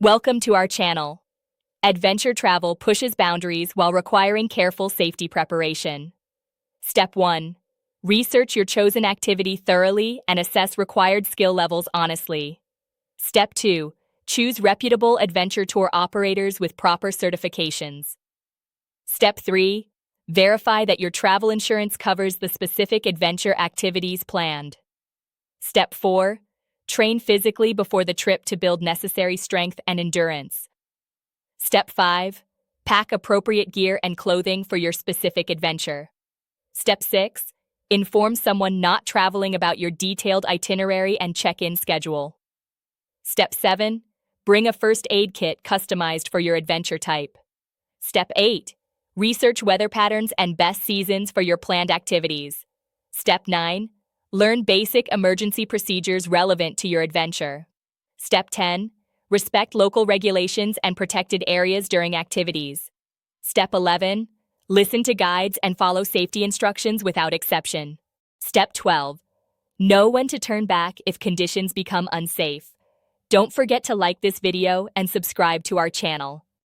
Welcome to our channel. Adventure travel pushes boundaries while requiring careful safety preparation. Step 1. Research your chosen activity thoroughly and assess required skill levels honestly. Step 2. Choose reputable adventure tour operators with proper certifications. Step 3. Verify that your travel insurance covers the specific adventure activities planned. Step 4. Train physically before the trip to build necessary strength and endurance. Step 5. Pack appropriate gear and clothing for your specific adventure. Step 6. Inform someone not traveling about your detailed itinerary and check-in schedule. Step 7. Bring a first aid kit customized for your adventure type. Step 8. Research weather patterns and best seasons for your planned activities. Step 9. Learn basic emergency procedures relevant to your adventure. Step 10. Respect local regulations and protected areas during activities. Step 11. Listen to guides and follow safety instructions without exception. Step 12. Know when to turn back if conditions become unsafe. Don't forget to like this video and subscribe to our channel.